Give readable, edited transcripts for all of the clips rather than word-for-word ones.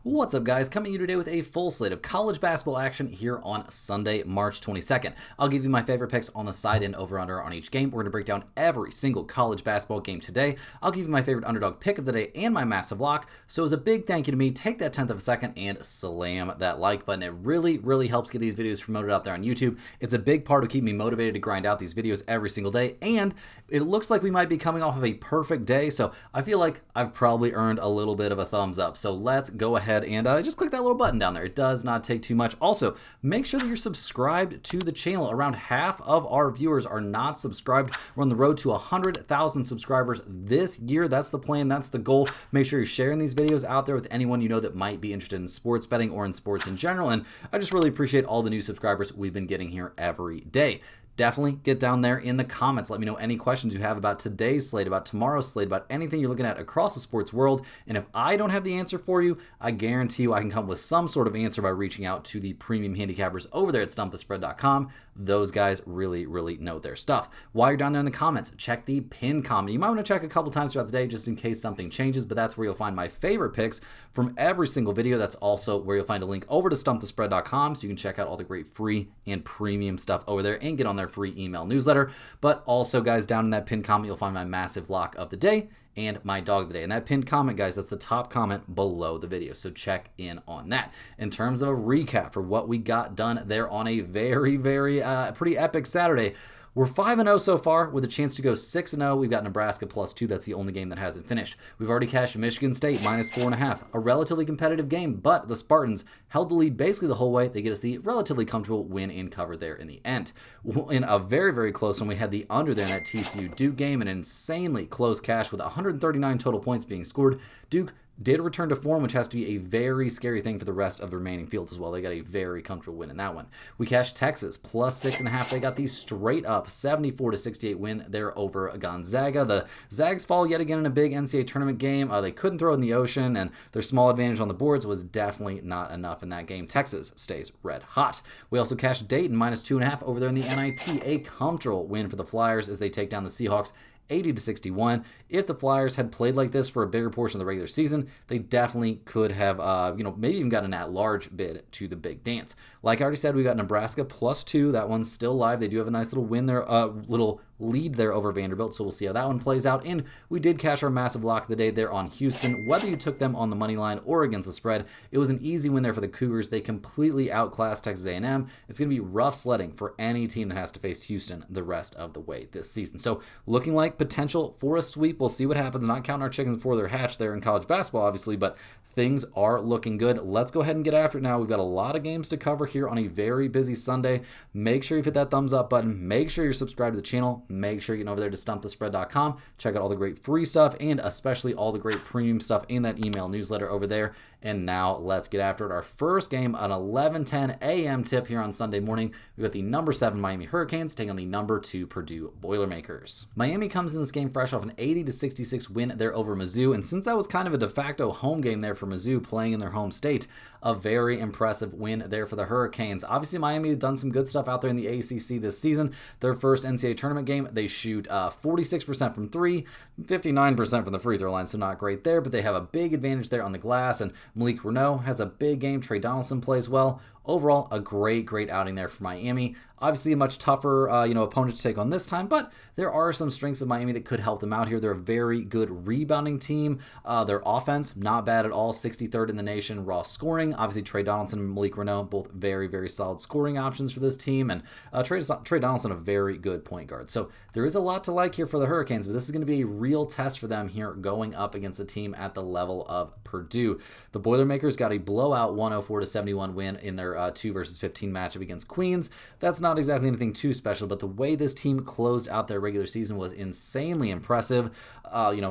What's up, guys? Coming to you today with a full slate of college basketball action here on Sunday, March 22nd. I'll give you my favorite picks on the side and over-under on each game. We're going to break down every single college basketball game today. I'll give you my favorite underdog pick of the day and my massive lock. So as a big thank you to me, take that 10th of a second and slam that like button. It really helps get these videos promoted out there on YouTube. It's a big part of keeping me motivated to grind out these videos every single day, and it looks like we might be coming off of a perfect day, so I feel like I've probably earned a little bit of a thumbs up. So let's go ahead and just click that little button down there. It does not take too much. Also, make sure that you're subscribed to the channel. Around half of our viewers are not subscribed. We're on the road to 100,000 subscribers this year. That's the plan. That's the goal. Make sure you're sharing these videos out there with anyone you know that might be interested in sports betting or in sports in general. And I just really appreciate all the new subscribers we've been getting here every day. Definitely get down there in the comments. Let me know any questions you have about today's slate, about tomorrow's slate, about anything you're looking at across the sports world. And if I don't have the answer for you, I guarantee you I can come up with some sort of answer by reaching out to the premium handicappers over there at stumpthespread.com. Those guys really know their stuff. While you're down there in the comments, check the pinned comment. You might want to check a couple times throughout the day just in case something changes, but that's where you'll find my favorite picks from every single video. That's also where you'll find a link over to stumpthespread.com so you can check out all the great free and premium stuff over there and get on their free email newsletter. But also, guys, down in that pinned comment, you'll find my massive lock of the day and my dog of the day. And that pinned comment, guys, that's the top comment below the video. So check in on that. In terms of a recap for what we got done there on a very pretty epic Saturday, we're 5-0 so far with a chance to go 6-0. We've got Nebraska +2. That's the only game that hasn't finished. We've already cashed Michigan State -4.5. A relatively competitive game, but the Spartans held the lead basically the whole way. They get us the relatively comfortable win and cover there in the end. In a very close one, we had the under there in that TCU Duke game, an insanely close cash with 139 total points being scored. Duke did return to form, which has to be a very scary thing for the rest of the remaining fields as well. They got a very comfortable win in that one. We cashed Texas +6.5. They got the straight up 74-68 win there over Gonzaga. The Zags fall yet again in a big NCAA tournament game. They couldn't throw it in the ocean, and their small advantage on the boards was definitely not enough in that game. Texas stays red hot. We also cashed Dayton -2.5 over there in the NIT. A comfortable win for the Flyers as they take down the Seahawks 80-61. If the Flyers had played like this for a bigger portion of the regular season, they definitely could have, maybe even gotten an at-large bid to the big dance. Like I already said, we got Nebraska +2. That one's still live. They do have a nice little win there, little lead there over Vanderbilt, so we'll see how that one plays out. And we did cash our massive lock of the day there on Houston. Whether you took them on the money line or against the spread, it was an easy win there for the Cougars. They completely outclassed Texas A&M. It's going to be rough sledding for any team that has to face Houston the rest of the way this season. So looking like potential for a sweep. We'll see what happens. Not counting our chickens before they're hatched there in college basketball, obviously, but things are looking good. Let's go ahead and get after it now. We've got a lot of games to cover here on a very busy Sunday. Make sure you hit that thumbs up button. Make sure you're subscribed to the channel. Make sure you're getting over there to stumpthespread.com. Check out all the great free stuff and especially all the great premium stuff in that email newsletter over there. And now let's get after it. Our first game, an 11:10 a.m. tip here on Sunday morning. We've got the number 7 Miami Hurricanes taking on the number 2 Purdue Boilermakers. Miami comes in this game fresh off an 80-66 win there over Mizzou. And since that was kind of a de facto home game there for Mizzou playing in their home state, a very impressive win there for the Hurricanes. Obviously, Miami has done some good stuff out there in the ACC this season. Their first NCAA tournament game, they shoot 46% from 3, 59% from the free throw line, so not great there, but they have a big advantage there on the glass, and Malik Reneau has a big game. Trey Donaldson plays well. Overall, a great outing there for Miami. Obviously, a much tougher, opponent to take on this time, but there are some strengths of Miami that could help them out here. They're a very good rebounding team. Their offense, not bad at all, 63rd in the nation raw scoring. Obviously, Trey Donaldson and Malik Reneau, both very solid scoring options for this team, and Trey Donaldson, a very good point guard. So there is a lot to like here for the Hurricanes, but this is going to be a real test for them here going up against a team at the level of Purdue. The Boilermakers got a blowout 104-71 win in their 2 versus 15 matchup against Queens. That's not exactly anything too special, but the way this team closed out their regular season was insanely impressive.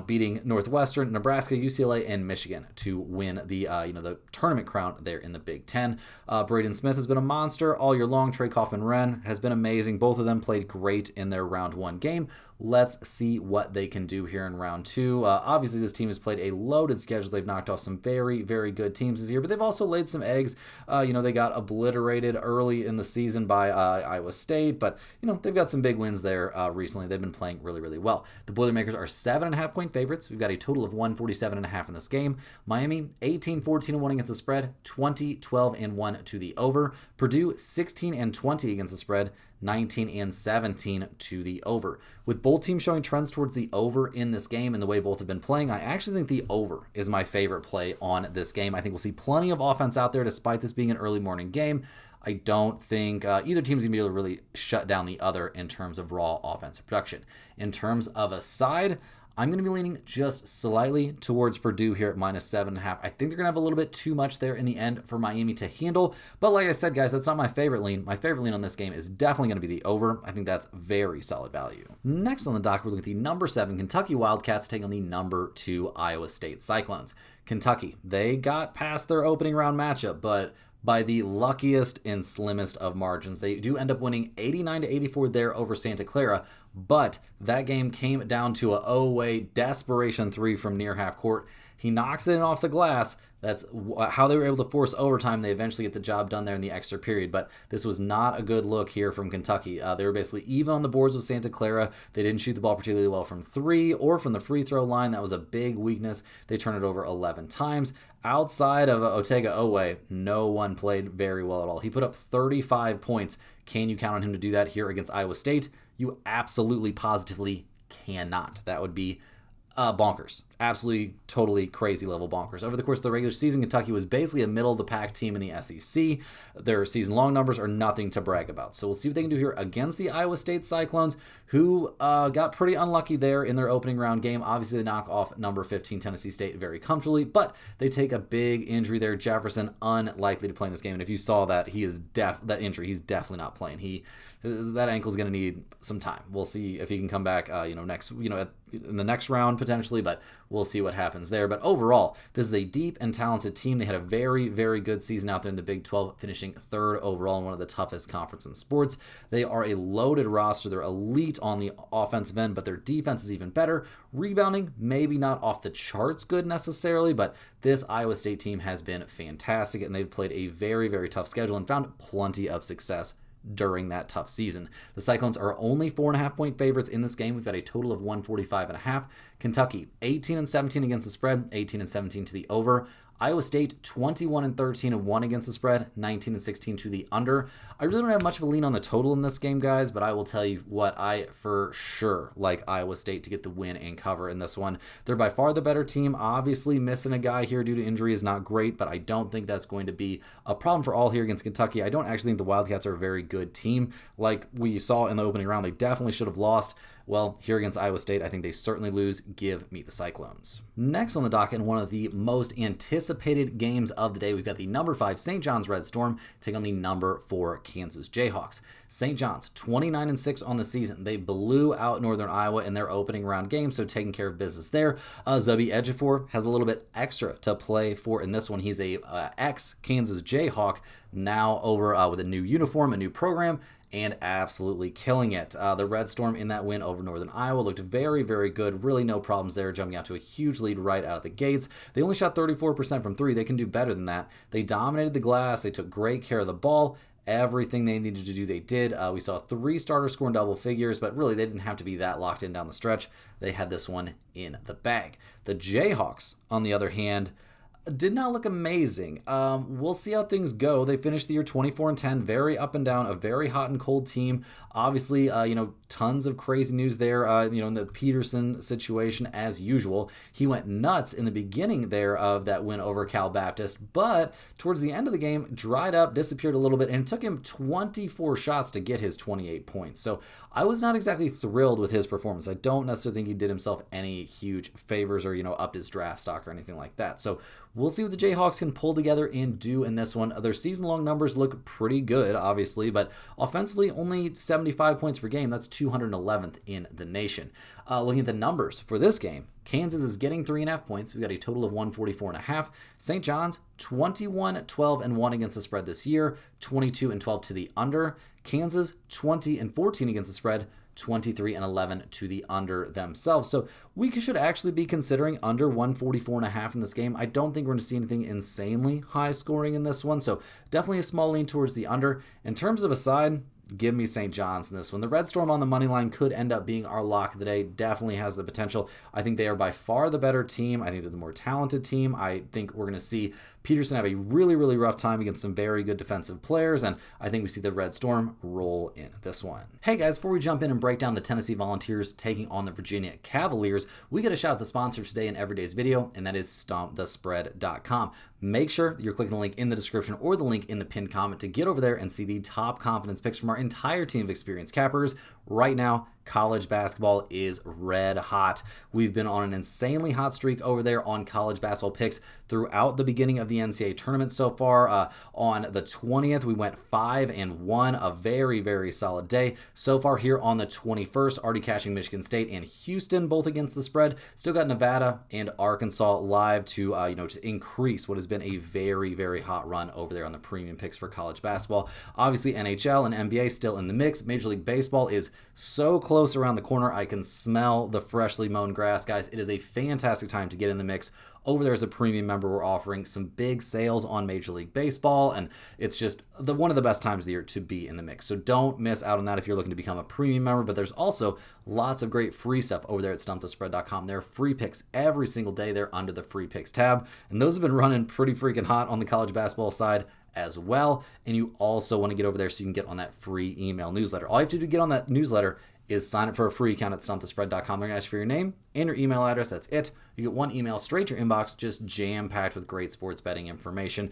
Beating Northwestern, Nebraska, UCLA, and Michigan to win the tournament crown there in the Big Ten. Braden Smith has been a monster all year long. Trey Kaufman-Renn has been amazing. Both of them played great in their round 1 game. Let's see what they can do here in round 2. Obviously, this team has played a loaded schedule. They've knocked off some very, very good teams this year, but they've also laid some eggs. They got obliterated early in the season by Iowa State, but, they've got some big wins there recently. They've been playing really, really well. The Boilermakers are 7.5-point favorites. We've got a total of 147.5 in this game. Miami, 18-14-1 against the spread, 20-12-1 to the over. Purdue, 16-20 against the spread, 19-17 to the over. With both teams showing trends towards the over in this game and the way both have been playing, I actually think the over is my favorite play on this game. I think we'll see plenty of offense out there despite this being an early morning game. I don't think either team's going to be able to really shut down the other in terms of raw offensive production. In terms of a side, I'm going to be leaning just slightly towards Purdue here at -7.5. I think they're going to have a little bit too much there in the end for Miami to handle. But like I said, guys, that's not my favorite lean. My favorite lean on this game is definitely going to be the over. I think that's very solid value. Next on the dock, we're looking at the number 7 Kentucky Wildcats taking on the number 2 Iowa State Cyclones. Kentucky, they got past their opening round matchup, but by the luckiest and slimmest of margins. They do end up winning 89-84 there over Santa Clara, but that game came down to a away desperation 3 from near half court. He knocks it in off the glass. That's how they were able to force overtime. They eventually get the job done there in the extra period, but this was not a good look here from Kentucky. They were basically even on the boards with Santa Clara. They didn't shoot the ball particularly well from 3 or from the free throw line. That was a big weakness. They turned it over 11 times. Outside of Otega Owe, no one played very well at all. He put up 35 points. Can you count on him to do that here against Iowa State? You absolutely, positively cannot. That would be bonkers. Absolutely, totally crazy level bonkers. Over the course of the regular season, Kentucky was basically a middle-of-the-pack team in the SEC. Their season-long numbers are nothing to brag about. So we'll see what they can do here against the Iowa State Cyclones, who got pretty unlucky there in their opening round game. Obviously, they knock off number 15 Tennessee State very comfortably, but they take a big injury there. Jefferson, unlikely to play in this game. And if you saw that, he's definitely not playing. That ankle's going to need some time. We'll see if he can come back, in the next round potentially, but we'll see what happens there. But overall, this is a deep and talented team. They had a very, very good season out there in the Big 12, finishing 3rd overall in one of the toughest conferences in sports. They are a loaded roster. They're elite on the offensive end, but their defense is even better. Rebounding, maybe not off the charts good necessarily, but this Iowa State team has been fantastic, and they've played a very, very tough schedule and found plenty of success during that tough season. The Cyclones are only 4.5-point favorites in this game. We've got a total of 145.5. Kentucky, 18-17 against the spread, 18-17 to the over. Iowa State, 21-13-1 against the spread, 19-16 to the under. I really don't have much of a lean on the total in this game, guys, but I will tell you what, I for sure like Iowa State to get the win and cover in this one. They're by far the better team. Obviously, missing a guy here due to injury is not great, but I don't think that's going to be a problem for all here against Kentucky. I don't actually think the Wildcats are a very good team. Like we saw in the opening round, they definitely should have lost. Well, here against Iowa State, I think they certainly lose. Give me the Cyclones. Next on the docket, in one of the most anticipated games of the day, we've got the number 5 St. John's Red Storm taking on the number 4 Kansas Jayhawks. St. John's, 29-6 on the season. They blew out Northern Iowa in their opening round game, so taking care of business there. Zuby Ejiofor has a little bit extra to play for in this one. He's a ex-Kansas Jayhawk, now over with a new uniform, a new program, and absolutely killing it. The Red Storm in that win over Northern Iowa looked very, very good. Really no problems there, jumping out to a huge lead right out of the gates. They only shot 34% from 3. They can do better than that. They dominated the glass. They took great care of the ball. Everything they needed to do, they did. We saw 3 starters scoring double figures, but really they didn't have to be that locked in down the stretch. They had this one in the bag. The Jayhawks, on the other hand, did not look amazing. We'll see how things go. They finished the year 24-10, very up and down, a very hot and cold team. Obviously, tons of crazy news there, in the Peterson situation as usual. He went nuts in the beginning there of that win over Cal Baptist, but towards the end of the game, dried up, disappeared a little bit, and it took him 24 shots to get his 28 points. So I was not exactly thrilled with his performance. I don't necessarily think he did himself any huge favors or, upped his draft stock or anything like that. So we'll see what the Jayhawks can pull together and do in this one. Their season-long numbers look pretty good, obviously, but offensively, only 75 points per game. That's 211th in the nation. Looking at the numbers for this game, Kansas is getting 3.5 points. We've got a total of 144.5. St. John's, 21-12-1 against the spread this year, 22-12 to the under. Kansas, 20-14 against the spread, 23-11 to the under themselves. So we should actually be considering under 144.5 in this game. I don't think we're going to see anything insanely high scoring in this one. So definitely a small lean towards the under. In terms of a side, give me St. John's in this one. The Red Storm on the money line could end up being our lock of the day. Definitely has the potential. I think they are by far the better team. I think they're the more talented team. I think we're going to see Peterson have a really, really rough time against some very good defensive players, and I think we see the Red Storm roll in this one. Hey guys, before we jump in and break down the Tennessee Volunteers taking on the Virginia Cavaliers, we got to shout out the sponsor today in everyday's video, and that is StompTheSpread.com. Make sure you're clicking the link in the description or the link in the pinned comment to get over there and see the top confidence picks from our entire team of experienced cappers. Right now, college basketball is red hot. We've been on an insanely hot streak over there on college basketball picks throughout the beginning of the NCAA tournament so far. On the 20th, we went 5-1, a very, very solid day. So far here on the 21st, already cashing Michigan State and Houston, both against the spread. Still got Nevada and Arkansas live to, to increase what has been a very, very hot run over there on the premium picks for college basketball. Obviously, NHL and NBA still in the mix. Major League Baseball is so close around the corner. I can smell the freshly mown grass, guys. It is a fantastic time to get in the mix. Over there as a premium member, we're offering some big sales on Major League Baseball, and it's just one of the best times of the year to be in the mix. So don't miss out on that if you're looking to become a premium member, but there's also lots of great free stuff over there at StompTheSpread.com. There are free picks every single day. They're under the free picks tab, and those have been running pretty freaking hot on the college basketball side as well. And you also want to get over there so you can get on that free email newsletter. All you have to do to get on that newsletter is sign up for a free account at StompTheSpread.com. They're going to ask for your name and your email address. That's it. You get one email straight to your inbox, just jam-packed with great sports betting information.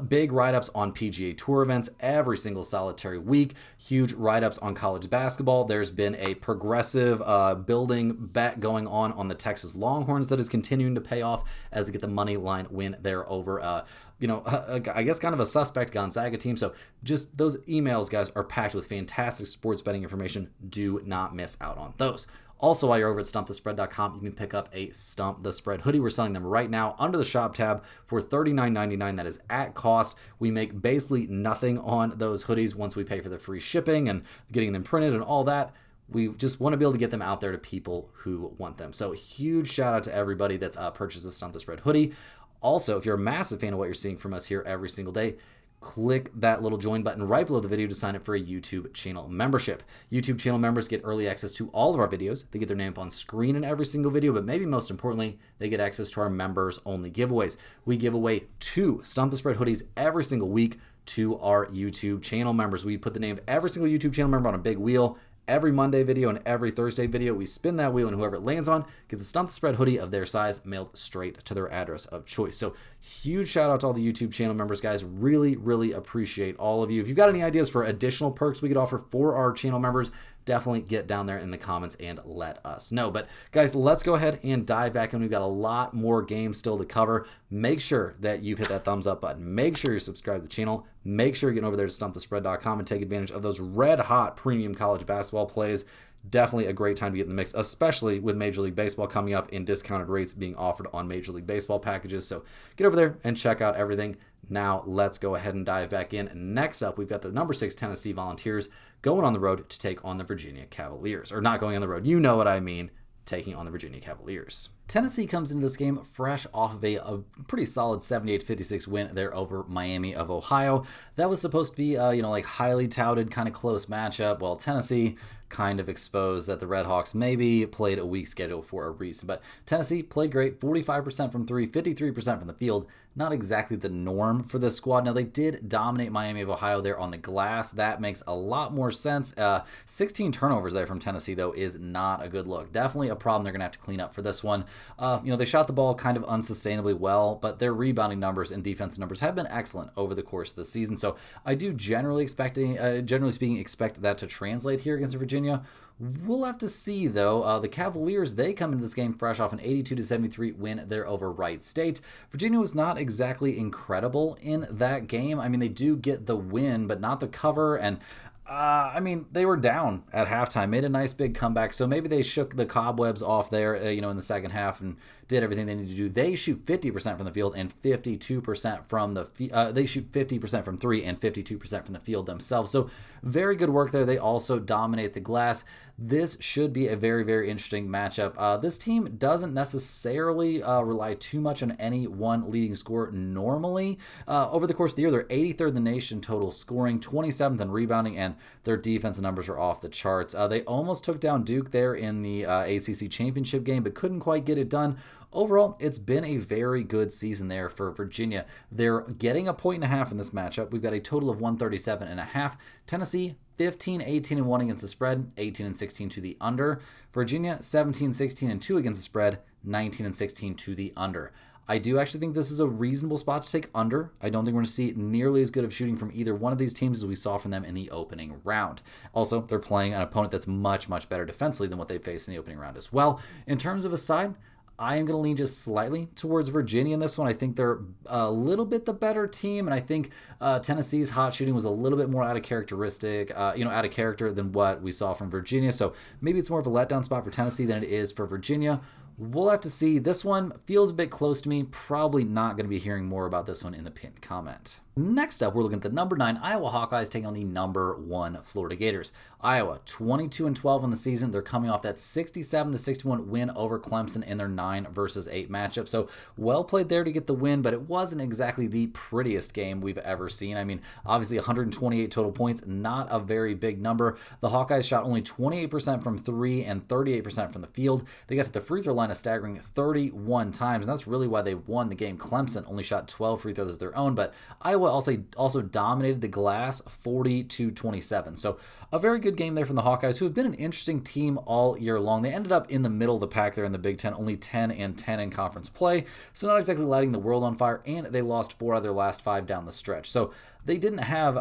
Big write-ups on PGA Tour events every single solitary week. Huge write-ups on college basketball. There's been a progressive building bet going on the Texas Longhorns that is continuing to pay off as they get the money line win there over I guess kind of a suspect Gonzaga team. So just those emails, guys, are packed with fantastic sports betting information. Do not miss out on those. Also, while you're over at StompTheSpread.com, you can pick up a Stump the Spread hoodie. We're selling them right now under the shop tab for $39.99. That is at cost. We make basically nothing on those hoodies once we pay for the free shipping and getting them printed and all that. We just want to be able to get them out there to people who want them. So huge shout out to everybody that's purchased a Stump the Spread hoodie. Also, if you're a massive fan of what you're seeing from us here every single day, click that little join button right below the video to sign up for a YouTube channel membership. YouTube channel members get early access to all of our videos. They get their name up on screen in every single video, but maybe most importantly, they get access to our members-only giveaways. We give away 2 Stump the Spread hoodies every single week to our YouTube channel members. We put the name of every single YouTube channel member on a big wheel. Every Monday video and every Thursday video, we spin that wheel, and whoever it lands on gets a Stump the Spread hoodie of their size mailed straight to their address of choice. So huge shout out to all the YouTube channel members, guys. Really, really appreciate all of you. If you've got any ideas for additional perks we could offer for our channel members, definitely get down there in the comments and let us know. But guys, let's go ahead and dive back in. We've got a lot more games still to cover. Make sure that you've hit that thumbs up button. Make sure you're subscribed to the channel. Make sure you're getting over there to StompTheSpread.com and take advantage of those red hot premium college basketball plays. Definitely a great time to get in the mix, especially with Major League Baseball coming up and discounted rates being offered on Major League Baseball packages. So get over there and check out everything. Now let's go ahead and dive back in. Next up, we've got the number 6 Tennessee Volunteers going on the road to take on the Virginia Cavaliers. Or not going on the road, you know what I mean, taking on the Virginia Cavaliers. Tennessee comes into this game fresh off of a pretty solid 78-56 win there over Miami of Ohio. That was supposed to be, highly touted, kind of close matchup. Well, Tennessee kind of exposed that the Redhawks maybe played a weak schedule for a reason. But Tennessee played great, 45% from 3, 53% from the field. Not exactly the norm for this squad. Now, they did dominate Miami of Ohio there on the glass. That makes a lot more sense. 16 turnovers there from Tennessee, though, is not a good look. Definitely a problem they're going to have to clean up for this one. They shot the ball kind of unsustainably well, but their rebounding numbers and defensive numbers have been excellent over the course of the season. So I do generally speaking, expect that to translate here against Virginia. We'll have to see, though. The Cavaliers, they come into this game fresh off an 82-73 win there over Wright State. Virginia was not exactly incredible in that game. I mean, they do get the win, but not the cover, and they were down at halftime, made a nice big comeback, so maybe they shook the cobwebs off there, in the second half and did everything they need to do. They shoot 50% from the field and 52% from they shoot 50% from three and 52% from the field themselves. So very good work there. They also dominate the glass. This should be a very, very interesting matchup. This team doesn't necessarily rely too much on any one leading scorer normally. Over the course of the year, they're 83rd in the nation total scoring, 27th in rebounding, and their defensive numbers are off the charts. They almost took down Duke there in the ACC championship game, but couldn't quite get it done. Overall, it's been a very good season there for Virginia. They're getting a 1.5 in this matchup. We've got a total of 137.5. Tennessee, 15, 18, and 1 against the spread, 18 and 16 to the under. Virginia, 17, 16, and 2 against the spread, 19 and 16 to the under. I do actually think this is a reasonable spot to take under. I don't think we're going to see nearly as good of shooting from either one of these teams as we saw from them in the opening round. Also, they're playing an opponent that's much, much better defensively than what they faced in the opening round as well. In terms of a side, I am going to lean just slightly towards Virginia in this one. I think they're a little bit the better team, and I think Tennessee's hot shooting was a little bit more out of character than what we saw from Virginia. So maybe it's more of a letdown spot for Tennessee than it is for Virginia. We'll have to see. This one feels a bit close to me. Probably not going to be hearing more about this one in the pinned comment. Next up, we're looking at the number 9 Iowa Hawkeyes taking on the number 1 Florida Gators. Iowa, 22-12 on the season. They're coming off that 67-61 win over Clemson in their 9 versus 8 matchup. So well played there to get the win, but it wasn't exactly the prettiest game we've ever seen. I mean, obviously 128 total points, not a very big number. The Hawkeyes shot only 28% from 3 and 38% from the field. They got to the free throw line a staggering 31 times, and that's really why they won the game. Clemson only shot 12 free throws of their own, but Iowa also dominated the glass 40-27. So a very good game there from the Hawkeyes, who have been an interesting team all year long. They ended up in the middle of the pack there in the Big Ten, only 10 and 10 in conference play, so not exactly lighting the world on fire, and they lost 4 of their last 5 down the stretch. So they didn't have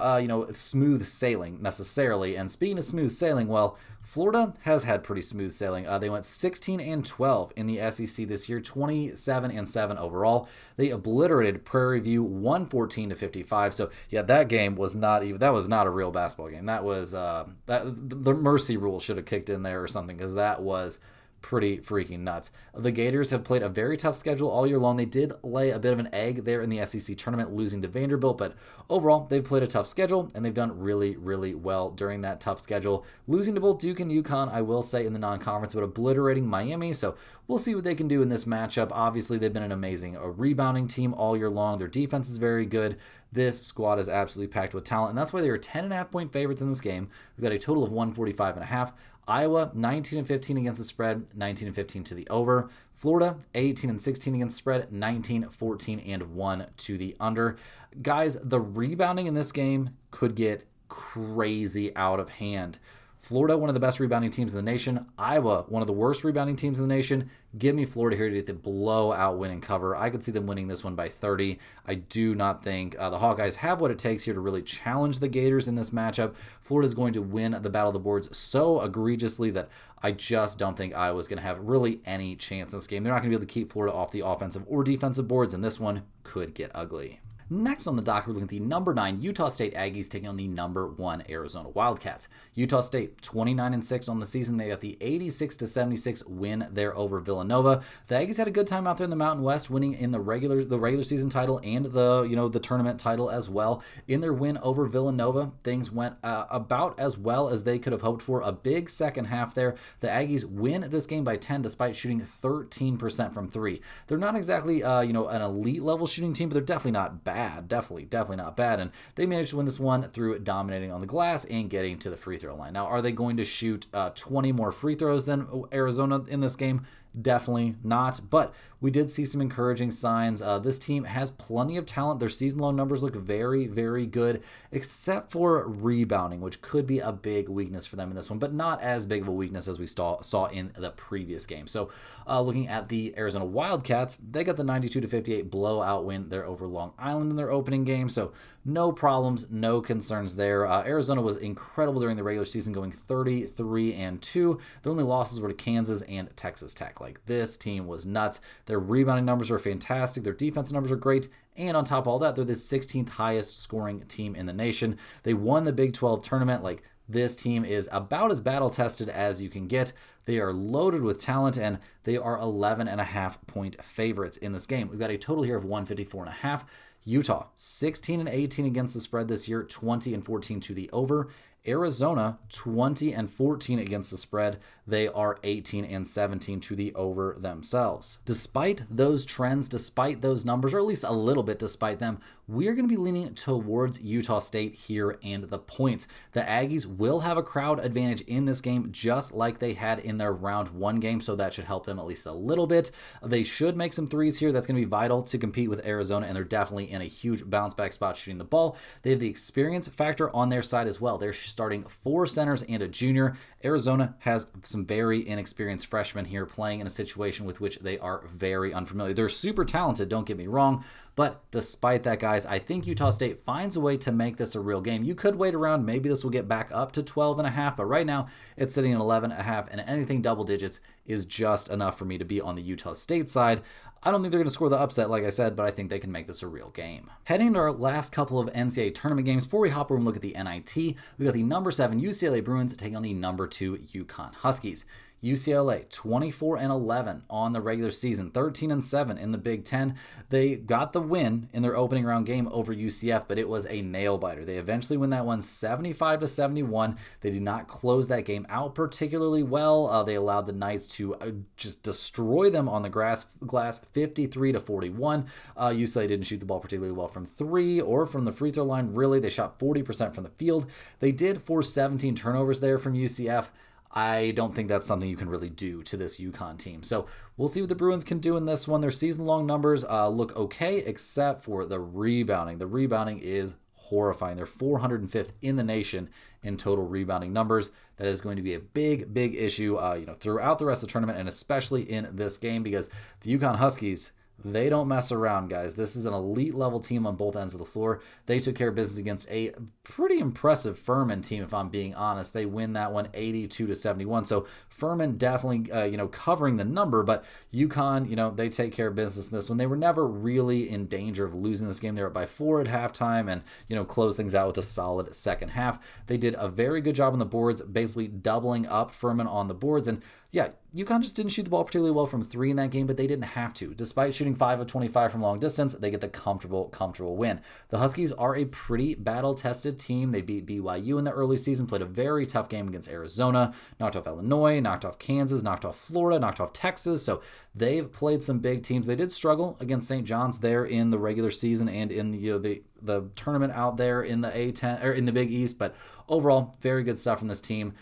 smooth sailing necessarily. And speaking of smooth sailing, well, Florida has had pretty smooth sailing. They went 16-12 in the SEC this year, 27-7 overall. They obliterated Prairie View 114-55. So yeah, that game was not a real basketball game. That was the mercy rule should have kicked in there or something, because that was pretty freaking nuts. The Gators have played a very tough schedule all year long. They did lay a bit of an egg there in the SEC tournament, losing to Vanderbilt, but overall, they've played a tough schedule, and they've done really, really well during that tough schedule. Losing to both Duke and UConn, I will say, in the non-conference, but obliterating Miami, so we'll see what they can do in this matchup. Obviously, they've been an amazing rebounding team all year long. Their defense is very good. This squad is absolutely packed with talent, and that's why they are 10.5-point favorites in this game. We've got a total of 145.5. Iowa, 19-15 against the spread, 19-15 to the over. Florida, 18-16 against the spread, 19-14-1 to the under. Guys, the rebounding in this game could get crazy out of hand. Florida, one of the best rebounding teams in the nation. Iowa, one of the worst rebounding teams in the nation. Give me Florida here to get the blowout win and cover. I could see them winning this one by 30. I do not think the Hawkeyes have what it takes here to really challenge the Gators in this matchup. Florida is going to win the battle of the boards so egregiously that I just don't think Iowa's going to have really any chance in this game. They're not going to be able to keep Florida off the offensive or defensive boards, and this one could get ugly. Next on the docket, we're looking at the number 9 Utah State Aggies taking on the number 1 Arizona Wildcats. Utah State 29-6 on the season. They got the 86-76 win there over Villanova. The Aggies had a good time out there in the Mountain West, winning in the regular season title and the tournament title as well. In their win over Villanova, things went about as well as they could have hoped for. A big second half there. The Aggies win this game by 10 despite shooting 13% from 3. They're not exactly an elite level shooting team, but they're definitely not bad. Definitely not bad. And they managed to win this one through dominating on the glass and getting to the free throw line. Now, are they going to shoot 20 more free throws than Arizona in this game? Definitely not, but we did see some encouraging signs. This team has plenty of talent. Their season-long numbers look very, very good, except for rebounding, which could be a big weakness for them in this one, but not as big of a weakness as we saw in the previous game. So looking at the Arizona Wildcats, they got the 92-58 blowout win there over Long Island in their opening game, so no problems, no concerns there. Arizona was incredible during the regular season, going 33-2. Their only losses were to Kansas and Texas Tech. Like, this team was nuts. Their rebounding numbers are fantastic. Their defensive numbers are great. And on top of all that, they're the 16th highest scoring team in the nation. They won the Big 12 tournament. Like, this team is about as battle-tested as you can get. They are loaded with talent, and they are 11.5-point favorites in this game. We've got a total here of 154.5. Utah, 16-18 against the spread this year, 20-14 to the over. Arizona, 20-14 against the spread. They are 18-17 to the over themselves. Despite those trends, despite those numbers, or at least a little bit despite them, we're going to be leaning towards Utah State here and the points. The Aggies will have a crowd advantage in this game, just like they had in their round one game, so that should help them at least a little bit. They should make some threes here. That's going to be vital to compete with Arizona, and they're definitely in a huge bounce back spot shooting the ball. They have the experience factor on their side as well. They're starting 4 centers and a junior. Arizona has some very inexperienced freshmen here playing in a situation with which they are very unfamiliar. They're super talented, don't get me wrong, but despite that, guys, I think Utah State finds a way to make this a real game. You could wait around. Maybe this will get back up to 12.5, but right now it's sitting at 11.5, and anything double digits is just enough for me to be on the Utah State side. I don't think they're going to score the upset, like I said, but I think they can make this a real game. Heading to our last couple of NCAA tournament games, before we hop over and look at the NIT, we got the number 7 UCLA Bruins taking on the number 2 UConn Huskies. UCLA 24-11 on the regular season, 13-7 in the Big Ten. They got the win in their opening round game over UCF, but it was a nail biter. They eventually win that one 75-71. They did not close that game out particularly well. They allowed the Knights to just destroy them on the glass 53-41. UCLA didn't shoot the ball particularly well from 3 or from the free throw line. Really, they shot 40% from the field. They did force 17 turnovers there from UCF. I don't think that's something you can really do to this UConn team. So we'll see what the Bruins can do in this one. Their season-long numbers look okay, except for the rebounding. The rebounding is horrifying. They're 405th in the nation in total rebounding numbers. That is going to be a big, big issue throughout the rest of the tournament, and especially in this game, because the UConn Huskies, they don't mess around, guys. This is an elite level team on both ends of the floor. They took care of business against a pretty impressive Furman team, if I'm being honest. They win that one 82-71. So Furman definitely, covering the number, but UConn, they take care of business in this one. They were never really in danger of losing this game. They were up by 4 at halftime and, closed things out with a solid second half. They did a very good job on the boards, basically doubling up Furman on the boards. And yeah, UConn just didn't shoot the ball particularly well from 3 in that game, but they didn't have to. Despite shooting 5 of 25 from long distance, they get the comfortable win. The Huskies are a pretty battle-tested team. They beat BYU in the early season, played a very tough game against Arizona, knocked off Illinois, knocked off Kansas, knocked off Florida, knocked off Texas. So they've played some big teams. They did struggle against St. John's there in the regular season and in the tournament out there in the A10 or in the Big East, but overall, very good stuff from this team.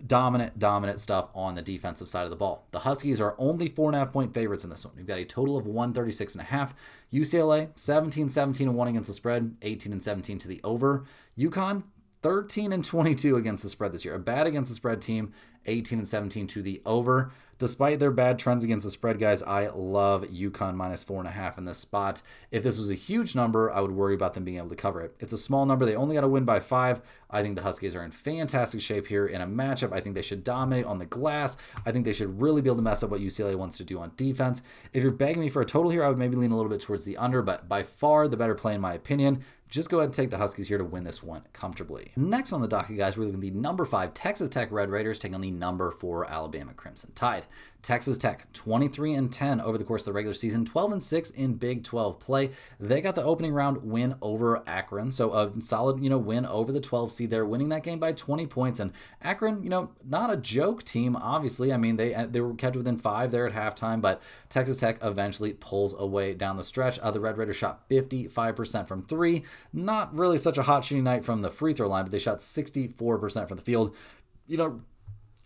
Dominant stuff on the defensive side of the ball. The Huskies are only 4.5-point favorites in this one. We've got a total of 136.5. UCLA 17-17-1 against the spread, 18-17 to the over. UConn 13-22 against the spread this year. A bad against the spread team, 18-17 to the over. Despite their bad trends against the spread, guys, I love UConn minus 4.5 in this spot. If this was a huge number, I would worry about them being able to cover it. It's a small number. They only got to win by 5. I think the Huskies are in fantastic shape here in a matchup. I think they should dominate on the glass. I think they should really be able to mess up what UCLA wants to do on defense. If you're begging me for a total here, I would maybe lean a little bit towards the under, but by far the better play in my opinion. Just go ahead and take the Huskies here to win this one comfortably. Next on the docket, guys, we're looking at the number 5 Texas Tech Red Raiders taking on the number 4 Alabama Crimson Tide. Texas Tech 23-10 over the course of the regular season, 12-6 in Big 12 play. They got the opening round win over Akron, so a solid win over the 12 seed there, winning that game by 20 points. And Akron, not a joke team, obviously. I mean, they were kept within 5 there at halftime, but Texas Tech eventually pulls away down the stretch. The Red Raiders shot 55% from 3. Not really such a hot shooting night from the free throw line, but they shot 64% from the field.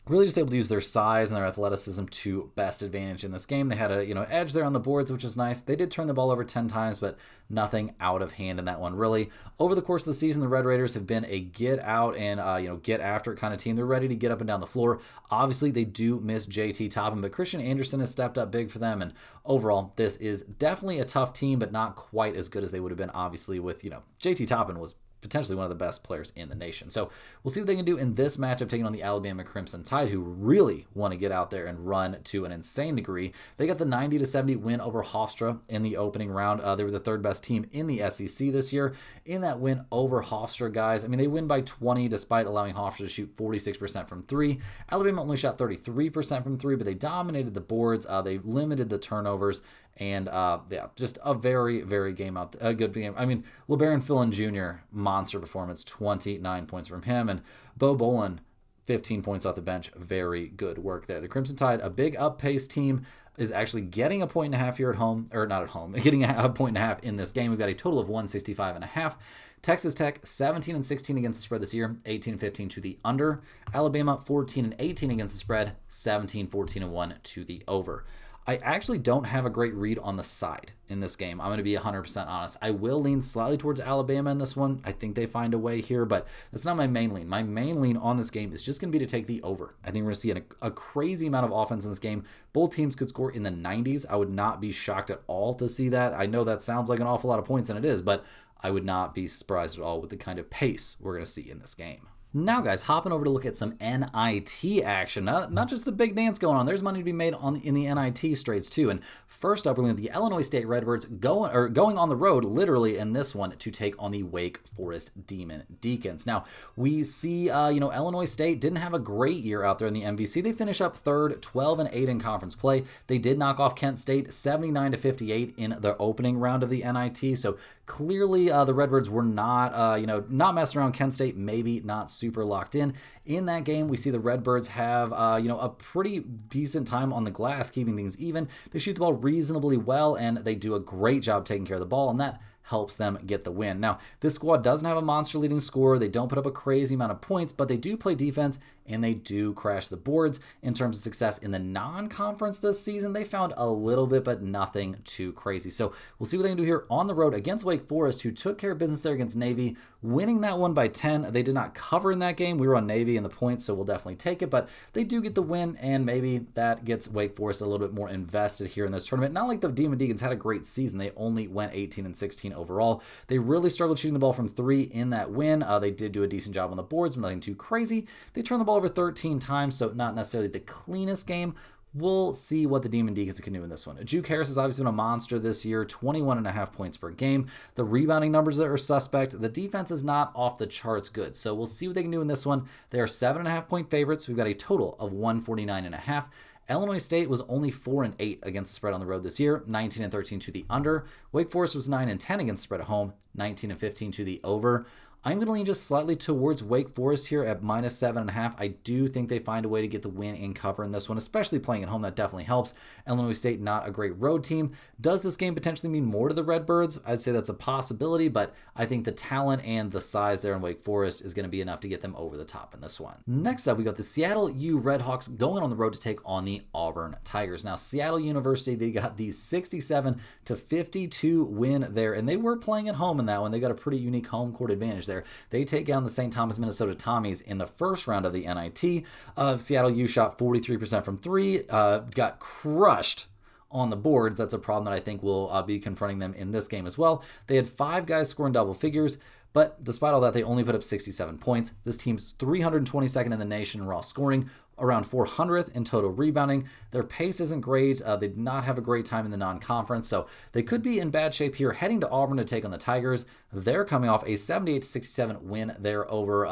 Really just able to use their size and their athleticism to best advantage in this game. They had a edge there on the boards, which is nice. They did turn the ball over 10 times, but nothing out of hand in that one, really. Over the course of the season, the Red Raiders have been a get out and get after it kind of team. They're ready to get up and down the floor. Obviously, they do miss JT Toppin, but Christian Anderson has stepped up big for them. And overall, this is definitely a tough team, but not quite as good as they would have been, obviously, with JT Toppin was potentially one of the best players in the nation. So we'll see what they can do in this matchup, taking on the Alabama Crimson Tide, who really want to get out there and run to an insane degree. They got the 90-70 win over Hofstra in the opening round. They were the third best team in the SEC this year. In that win over Hofstra, guys, I mean, they win by 20 despite allowing Hofstra to shoot 46% from three. Alabama only shot 33% from three, but they dominated the boards. They limited the turnovers. And yeah, just a very, very good game. I mean, LeBaron Philin Jr., monster performance, 29 points from him. And Bo Bolin, 15 points off the bench. Very good work there. The Crimson Tide, a big up-paced team, is actually getting a 1.5 here at home, or not at home, getting a 1.5 in this game. We've got a total of 165.5. Texas Tech, 17-16 against the spread this year, 18-15 to the under. Alabama, 14-18 against the spread, 17-14-1 to the over. I actually don't have a great read on the side in this game. I'm going to be 100% honest. I will lean slightly towards Alabama in this one. I think they find a way here, but that's not my main lean. My main lean on this game is just going to be to take the over. I think we're going to see a crazy amount of offense in this game. Both teams could score in the 90s. I would not be shocked at all to see that. I know that sounds like an awful lot of points, and it is, but I would not be surprised at all with the kind of pace we're going to see in this game. Now, guys, hopping over to look at some NIT action. Not just the big dance going on. There's money to be made in the NIT straights, too. And first up, we're looking at the Illinois State Redbirds going on the road, literally, in this one to take on the Wake Forest Demon Deacons. Now, we see, Illinois State didn't have a great year out there in the MVC. They finish up third, 12-8 in conference play. They did knock off Kent State 79-58 in the opening round of the NIT. So clearly, the Redbirds were not messing around. Kent State maybe not super locked in. In that game, we see the Redbirds have, a pretty decent time on the glass, keeping things even. They shoot the ball reasonably well, and they do a great job taking care of the ball, and that helps them get the win. Now, this squad doesn't have a monster leading scorer. They don't put up a crazy amount of points, but they do play defense, and they do crash the boards. In terms of success in the non-conference this season, they found a little bit, but nothing too crazy. So we'll see what they can do here on the road against Wake Forest, who took care of business there against Navy, winning that one by 10. They did not cover in that game. We were on Navy in the points, so we'll definitely take it, but they do get the win, and maybe that gets Wake Forest a little bit more invested here in this tournament. Not like the Demon Deacons had a great season. They only went 18-16 overall. They really struggled shooting the ball from three in that win. They did do a decent job on the boards, but nothing too crazy. They turned the ball over 13 times, so not necessarily the cleanest game. We'll see what the Demon Deacons can do in this one. Juke Harris has obviously been a monster this year, 21.5 points per game. The rebounding numbers are suspect. The defense is not off the charts good, so we'll see what they can do in this one. They are 7.5-point favorites. We've got a total of 149.5. Illinois State was only 4-8 against the spread on the road this year, 19-13 to the under. Wake Forest was 9-10 against the spread at home, 19-15 to the over. I'm going to lean just slightly towards Wake Forest here at -7.5. I do think they find a way to get the win and cover in this one, especially playing at home. That definitely helps. Illinois State, not a great road team. Does this game potentially mean more to the Redbirds? I'd say that's a possibility, but I think the talent and the size there in Wake Forest is going to be enough to get them over the top in this one. Next up, we got the Seattle U Redhawks going on the road to take on the Auburn Tigers. Now, Seattle University, they got the 67-52 win there, and they were playing at home in that one. They got a pretty unique home court advantage there. They take down the St. Thomas, Minnesota Tommies in the first round of the NIT. Seattle U shot 43% from three, got crushed on the boards. That's a problem that I think will be confronting them in this game as well. They had 5 guys scoring double figures, but despite all that, they only put up 67 points. This team's 322nd in the nation in raw scoring, around 400th in total rebounding. Their pace isn't great. They did not have a great time in the non-conference, so they could be in bad shape here heading to Auburn to take on the Tigers. They're coming off a 78-67 win there over,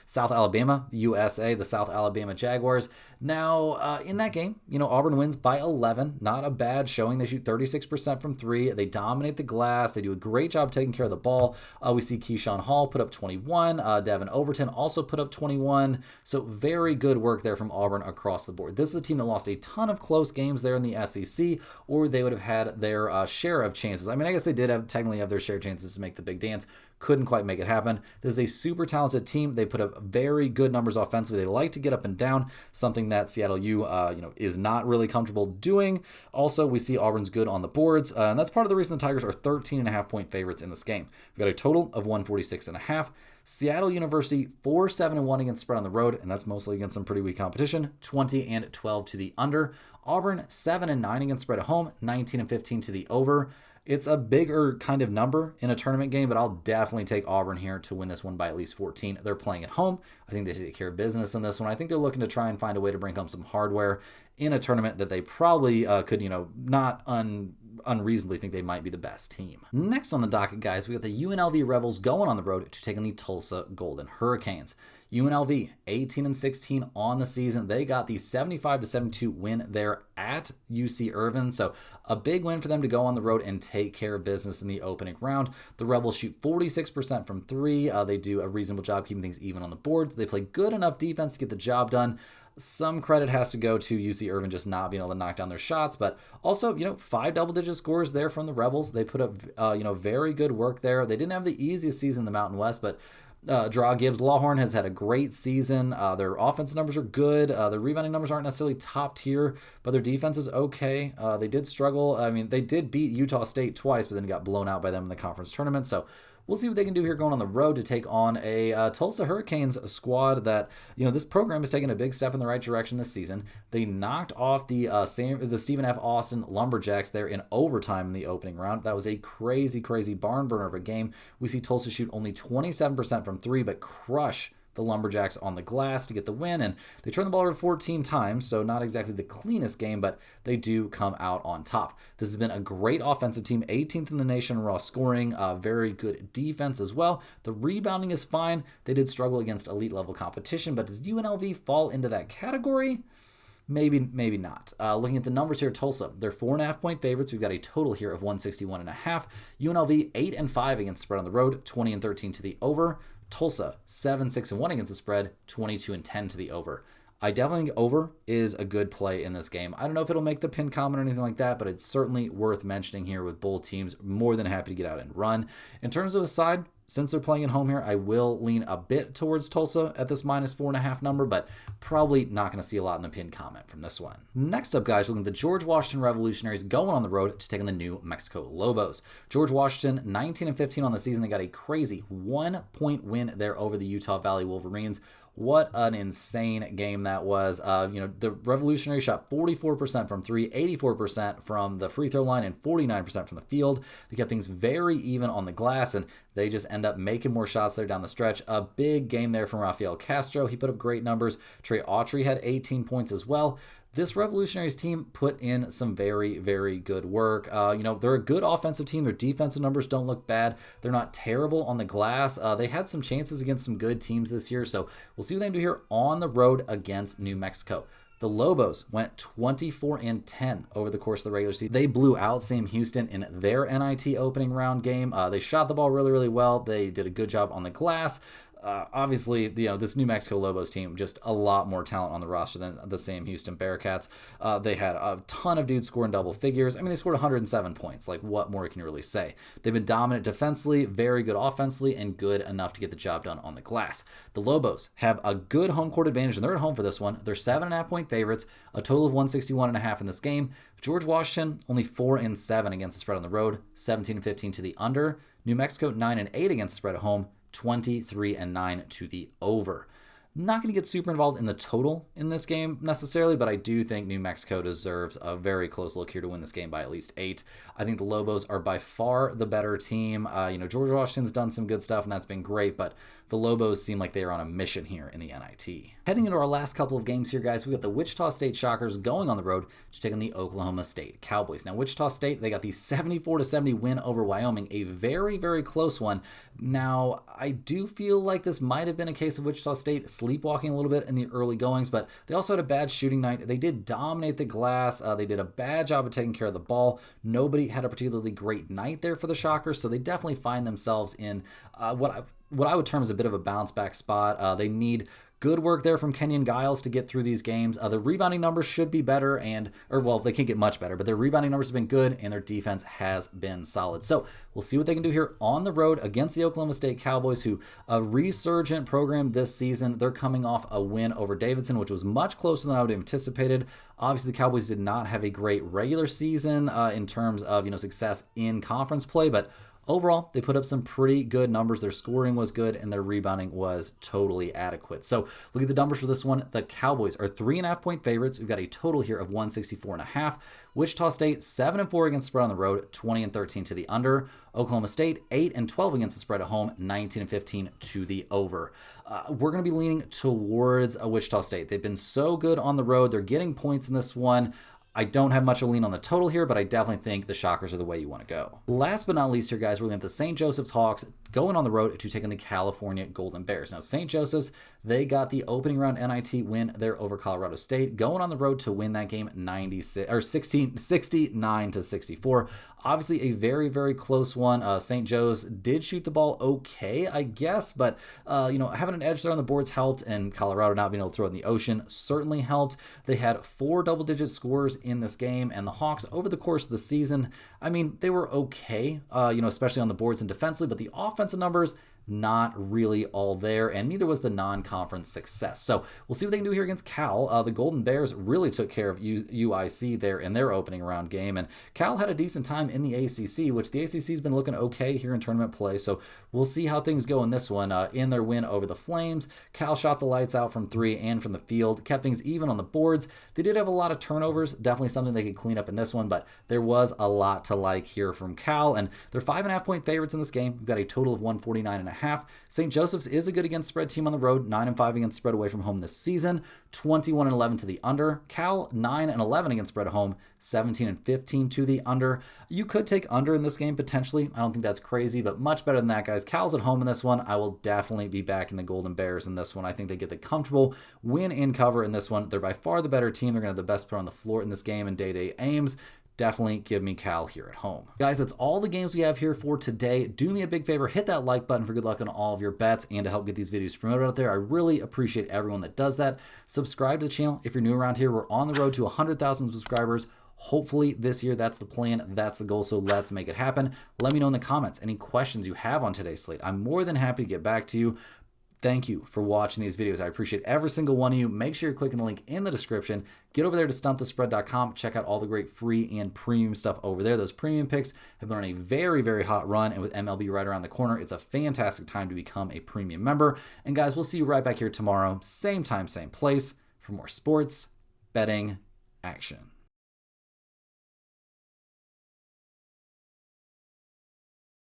South Alabama, USA, the South Alabama Jaguars. Now, in that game, Auburn wins by 11. Not a bad showing. They shoot 36% from three. They dominate the glass. They do a great job taking care of the ball. We see Keyshawn Hall put up 21. Devin Overton also put up 21. So very good work there from Auburn across the board. This is a team that lost a ton of close games there in the SEC, or they would have had their share of chances. I mean, I guess they did technically have their share of chances to make the big dance. Couldn't quite make it happen. This is a super talented team. They put up very good numbers offensively. They like to get up and down, something that Seattle U, is not really comfortable doing. Also, we see Auburn's good on the boards, and that's part of the reason the Tigers are 13.5-point favorites in this game. We've got a total of 146.5. Seattle University 4-7-1 against spread on the road, and that's mostly against some pretty weak competition. 20-12 to the under. Auburn 7-9 against spread at home, 19-15 to the over. It's a bigger kind of number in a tournament game, but I'll definitely take Auburn here to win this one by at least 14. They're playing at home. I think they take care of business in this one. I think they're looking to try and find a way to bring home some hardware in a tournament that they probably could, not unreasonably think they might be the best team. Next on the docket, guys, we got the UNLV Rebels going on the road to take on the Tulsa Golden Hurricanes. UNLV 18-16 on the season. They got the 75-72 win there at UC Irvine. So a big win for them to go on the road and take care of business in the opening round. The Rebels shoot 46% from three. They do a reasonable job keeping things even on the boards. They play good enough defense to get the job done. Some credit has to go to UC Irvine just not being able to knock down their shots, but also, 5 double-digit scores there from the Rebels. They put up, very good work there. They didn't have the easiest season in the Mountain West, but Draw Gibbs Lawhorn has had a great season. Their offensive numbers are good. Their rebounding numbers aren't necessarily top tier, but their defense is okay. They did struggle. They did beat Wichita State twice, but then got blown out by them in the conference tournament. So we'll see what they can do here going on the road to take on a Tulsa Hurricanes squad that, this program is taking a big step in the right direction this season. They knocked off the Stephen F. Austin Lumberjacks there in overtime in the opening round. That was a crazy, crazy barn burner of a game. We see Tulsa shoot only 27% from three, but crush the Lumberjacks on the glass to get the win, and they turn the ball over 14 times, so not exactly the cleanest game, but they do come out on top. This has been a great offensive team, 18th in the nation in raw scoring, very good defense as well. The rebounding is fine. They did struggle against elite level competition, but does UNLV fall into that category? Maybe not. Looking at the numbers here, Tulsa, they're 4.5-point favorites. We've got a total here of 161.5. UNLV 8-5 against spread on the road, 20-13 to the over. Tulsa 7-6-1 against the spread, 22-10 to the over. I definitely think over is a good play in this game. I don't know if it'll make the pin comment or anything like that, but it's certainly worth mentioning here with both teams. More than happy to get out and run. In terms of a side, since they're playing at home here, I will lean a bit towards Tulsa at this -4.5 number, but probably not going to see a lot in the pin comment from this one. Next up, guys, looking at the George Washington Revolutionaries going on the road to take on the New Mexico Lobos. George Washington, 19-15 on the season. They got a crazy 1-point win there over the Utah Valley Wolverines. What an insane game that was. The Revolutionaries shot 44% from three, 84% from the free throw line, and 49% from the field. They kept things very even on the glass, and they just end up making more shots there down the stretch. A big game there from Rafael Castro. He put up great numbers. Trey Autry had 18 points as well. This Revolutionaries team put in some very, very good work. They're a good offensive team. Their defensive numbers don't look bad. They're not terrible on the glass. They had some chances against some good teams this year, so we'll see what they can do here on the road against New Mexico. The Lobos went 24-10 over the course of the regular season. They blew out Sam Houston in their NIT opening round game. They shot the ball really, really well. They did a good job on the glass. Obviously, this New Mexico Lobos team, just a lot more talent on the roster than the Sam Houston Bearcats. They had a ton of dudes scoring double figures. They scored 107 points. Like, what more can you really say? They've been dominant defensively, very good offensively, and good enough to get the job done on the glass. The Lobos have a good home court advantage, and they're at home for this one. They're 7.5-point favorites, a total of 161.5 in this game. George Washington, only 4-7 against the spread on the road, 17-15 to the under. New Mexico, 9-8 against the spread at home, 23-9 to the over. Not going to get super involved in the total in this game necessarily, but I do think New Mexico deserves a very close look here to win this game by at least 8. I think the Lobos are by far the better team. George Washington's done some good stuff, and that's been great, but the Lobos seem like they are on a mission here in the NIT. Heading into our last couple of games here, guys, we got the Wichita State Shockers going on the road to take on the Oklahoma State Cowboys. Now, Wichita State, they got the 74-70 win over Wyoming, a very, very close one. Now, I do feel like this might have been a case of Wichita State sleepwalking a little bit in the early goings, but they also had a bad shooting night. They did dominate the glass. They did a bad job of taking care of the ball. Nobody had a particularly great night there for the Shockers, so they definitely find themselves in what I would term as a bit of a bounce back spot. They need good work there from Kenyon Giles to get through these games. The rebounding numbers should be better, they can't get much better, but their rebounding numbers have been good and their defense has been solid. So we'll see what they can do here on the road against the Oklahoma State Cowboys, who a resurgent program this season. They're coming off a win over Davidson, which was much closer than I would have anticipated. Obviously, the Cowboys did not have a great regular season in terms of success in conference play, but overall, they put up some pretty good numbers. Their scoring was good and their rebounding was totally adequate. So look at the numbers for this one. The Cowboys are 3.5-point favorites. We've got a total here of 164.5. Wichita State 7-4 against the spread on the road, 20-13 to the under. Oklahoma State 8-12 against the spread at home, 19-15 to the over. We're going to be leaning towards Wichita State. They've been so good on the road. They're getting points in this one. I don't have much of a lean on the total here, but I definitely think the Shockers are the way you want to go. Last but not least here, guys, we're looking at the St. Joseph's Hawks going on the road to take on the California Golden Bears. Now, St. Joseph's, they got the opening round NIT win there over Colorado State, going on the road to win that game 69-64. Obviously, a very, very close one. St. Joe's did shoot the ball okay, I guess, but having an edge there on the boards helped, and Colorado not being able to throw it in the ocean certainly helped. They had 4 double-digit scores in this game, and the Hawks, over the course of the season, I mean, they were okay, especially on the boards and defensively, but the offensive numbers, not really all there, and neither was the non-conference success. So we'll see what they can do here against Cal. The Golden Bears really took care of UIC there in their opening round game, and Cal had a decent time in the ACC, which the ACC has been looking okay here in tournament play, so we'll see how things go in this one. In their win over the Flames, Cal shot the lights out from 3 and from the field, kept things even on the boards. They did have a lot of turnovers, definitely something they could clean up in this one, but there was a lot to like here from Cal, and they're 5.5-point favorites in this game. We've got a total of 149.5. St. Joseph's is a good against spread team on the road, 9-5 against spread away from home this season, 21-11 to the under. Cal 9-11 against spread at home, 17-15 to the under. You could take under in this game potentially. I don't think that's crazy, but much better than that, guys. Cal's at home in this one. I will definitely be backing the Golden Bears in this one. I think they get the comfortable win in cover in this one. They're by far the better team. They're going to have the best player on the floor in this game in Day Ames. Definitely give me Cal here at home. Guys, that's all the games we have here for today. Do me a big favor, hit that like button for good luck on all of your bets and to help get these videos promoted out there. I really appreciate everyone that does that. Subscribe to the channel if you're new around here. We're on the road to 100,000 subscribers. Hopefully this year, that's the plan, that's the goal, so let's make it happen. Let me know in the comments any questions you have on today's slate. I'm more than happy to get back to you. Thank you for watching these videos. I appreciate every single one of you. Make sure you're clicking the link in the description. Get over there to stumpthespread.com. Check out all the great free and premium stuff over there. Those premium picks have been on a very, very hot run, and with MLB right around the corner, it's a fantastic time to become a premium member. And guys, we'll see you right back here tomorrow, same time, same place, for more sports betting action.